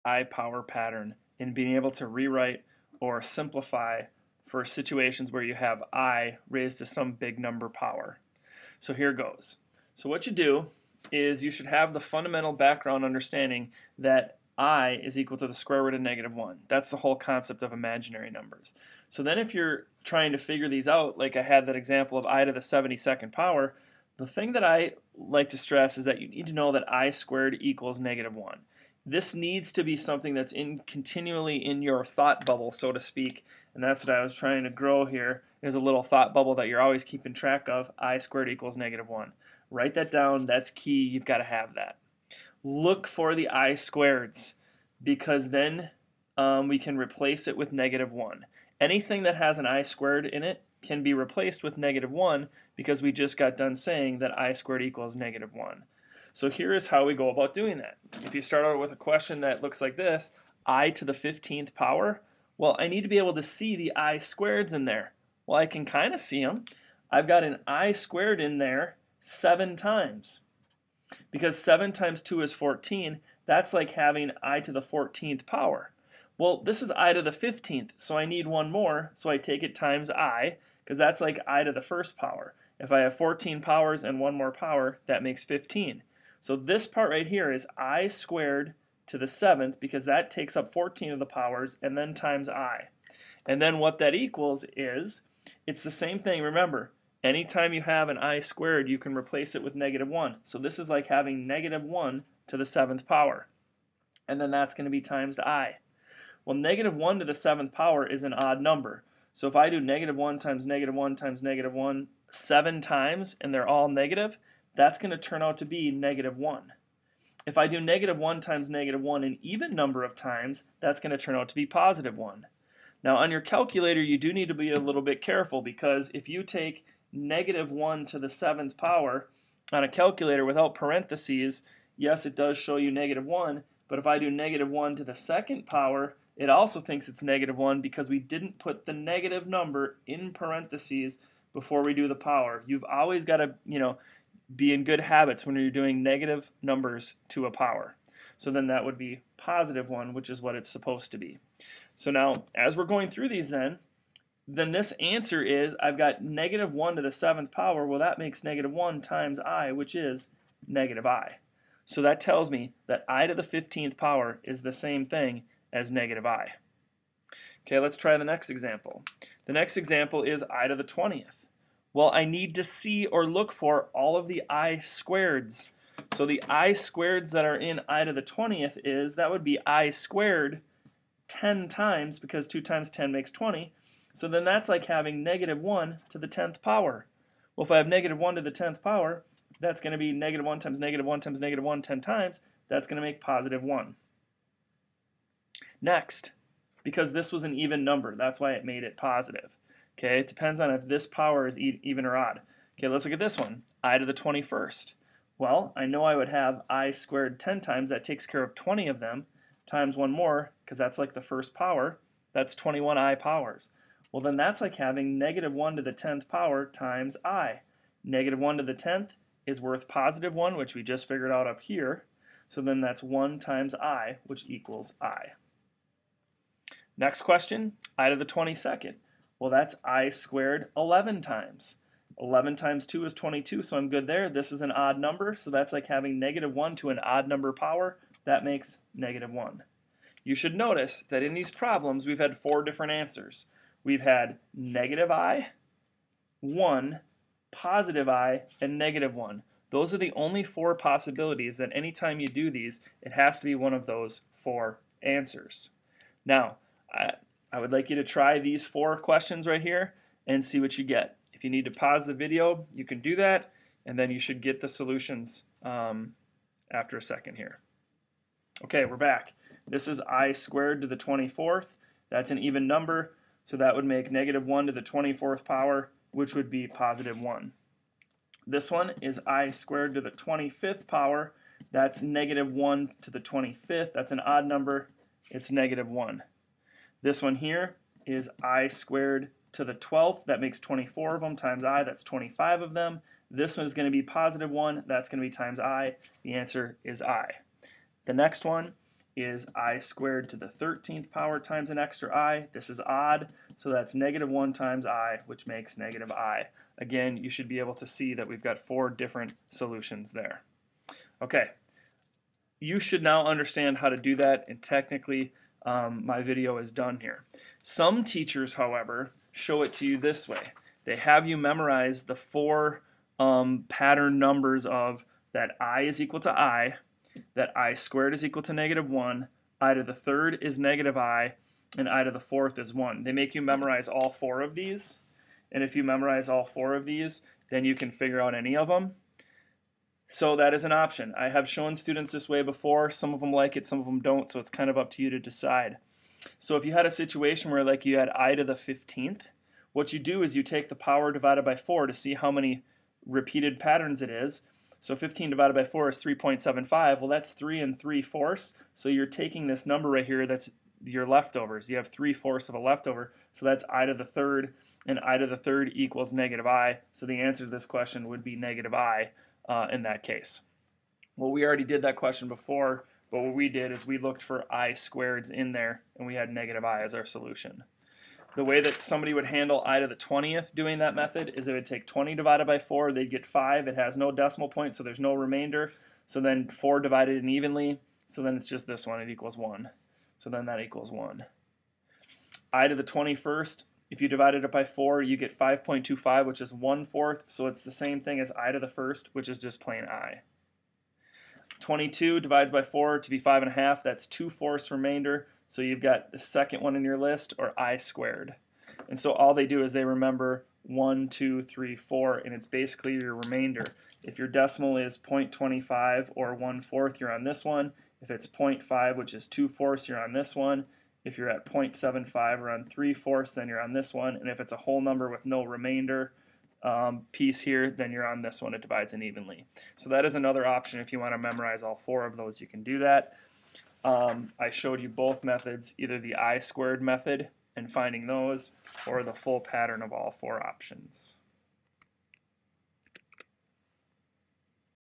I power pattern in being able to rewrite or simplify for situations where you have I raised to some big number power. So here goes. So what you do is you should have the fundamental background understanding that I is equal to the square root of -1. That's the whole concept of imaginary numbers. So then if you're trying to figure these out, like I had that example of I to the 72nd power, the thing that I like to stress is that you need to know that I squared equals -1. This needs to be something that's continually in your thought bubble, so to speak, and that's what I was trying to grow here, is a little thought bubble that you're always keeping track of. I squared equals -1. Write that down. That's key. You've got to have that. Look for the I squareds, because then we can replace it with -1. Anything that has an I squared in it can be replaced with -1 because we just got done saying that I squared equals -1. So here is how we go about doing that. If you start out with a question that looks like this, I to the 15th power, well, I need to be able to see the I squareds in there. Well, I can kind of see them. I've got an I squared in there 7 times. Because 7 times 2 is 14, that's like having I to the 14th power. Well, this is I to the 15th, so I need one more, so I take it times I, because that's like I to the first power. If I have 14 powers and one more power, that makes 15. So this part right here is I squared to the 7th, because that takes up 14 of the powers, and then times I. And then what that equals is, it's the same thing, remember, anytime you have an I squared, you can replace it with -1. So this is like having -1 to the 7th power. And then that's going to be times I. Well, -1 to the 7th power is an odd number. So if I do -1 times -1 times -1 7 times, and they're all negative, that's going to turn out to be -1. If I do -1 times -1 an even number of times, that's going to turn out to be +1. Now on your calculator, you do need to be a little bit careful, because if you take -1 to the 7th power on a calculator without parentheses, yes, it does show you -1, but if I do -1 to the 2nd power, it also thinks it's -1 because we didn't put the negative number in parentheses before we do the power. You've always got to, be in good habits when you're doing negative numbers to a power. So then that would be +1, which is what it's supposed to be. So now, as we're going through these then this answer is, I've got -1 to the 7th power. Well, that makes -1 times I, which is -I. So that tells me that I to the 15th power is the same thing as -I. Okay, let's try the next example. The next example is I to the 20th. Well, I need to see or look for all of the I squareds. So the I squareds that are in I to the 20th that would be I squared 10 times, because 2 times 10 makes 20. So then that's like having -1 to the 10th power. Well, if I have -1 to the 10th power, that's going to be -1 times -1 times -1 10 times. That's going to make +1. Next, because this was an even number, that's why it made it positive. Okay, it depends on if this power is even or odd. Okay, let's look at this one, I to the 21st. Well, I know I would have I squared 10 times, that takes care of 20 of them, times one more, because that's like the first power, that's 21 I powers. Well, then that's like having -1 to the 10th power times I. -1 to the 10th is worth +1, which we just figured out up here. So then that's 1 times I, which equals I. Next question, I to the 22nd. Well, that's I squared 11 times. 11 times 2 is 22, so I'm good there. This is an odd number, so that's like having -1 to an odd number power. That makes -1. You should notice that in these problems, we've had 4 different answers. We've had -I, 1, +I, and -1. Those are the only 4 possibilities that anytime you do these, it has to be one of those 4 answers. Now, I would like you to try these 4 questions right here and see what you get. If you need to pause the video, you can do that, and then you should get the solutions after a second here. Okay, we're back. This is I squared to the 24th. That's an even number, so that would make -1 to the 24th power, which would be +1. This one is I squared to the 25th power. That's -1 to the 25th. That's an odd number. It's -1. This one here is I squared to the 12th. That makes 24 of them times I. That's 25 of them. This one is going to be +1. That's going to be times I. The answer is I. The next one is I squared to the 13th power times an extra I. This is odd, so that's negative 1 times I, which makes negative I. Again, you should be able to see that we've got 4 different solutions there. Okay, you should now understand how to do that, and technically my video is done here. Some teachers, however, show it to you this way. They have you memorize the 4 pattern numbers of that I is equal to I, that I squared is equal to negative 1, I to the 3rd is negative I, and I to the 4th is 1. They make you memorize all 4 of these, and if you memorize all 4 of these, then you can figure out any of them. So that is an option. I have shown students this way before. Some of them like it, some of them don't, so it's kind of up to you to decide. So if you had a situation where like you had I to the 15th, what you do is you take the power divided by 4 to see how many repeated patterns it is. So 15 divided by 4 is 3.75. Well, that's 3 3/4. So you're taking this number right here, that's your leftovers. You have 3/4 of a leftover, so that's I to the 3rd, and I to the 3rd equals negative I. So the answer to this question would be negative I in that case. Well, we already did that question before, but what we did is we looked for I squareds in there, and we had negative I as our solution. The way that somebody would handle I to the 20th doing that method is they would take 20 divided by 4, they'd get 5. It has no decimal point, so there's no remainder. So then 4 divided in evenly, so then it's just this one, it equals 1. So then that equals 1. I to the 21st, if you divided it by 4, you get 5.25, which is 1/4, so it's the same thing as I to the 1st, which is just plain I. 22 divides by 4 to be 5.5, that's 2/4 remainder. So you've got the second one in your list, or I squared. And so all they do is they remember 1, 2, 3, 4, and it's basically your remainder. If your decimal is 0.25 or 1/4, you're on this one. If it's 0.5, which is 2/4, you're on this one. If you're at 0.75 or on 3/4, then you're on this one. And if it's a whole number with no remainder piece here, then you're on this one. It divides in evenly. So that is another option. If you want to memorize all 4 of those, you can do that. I showed you both methods, either the I squared method and finding those, or the full pattern of all 4 options.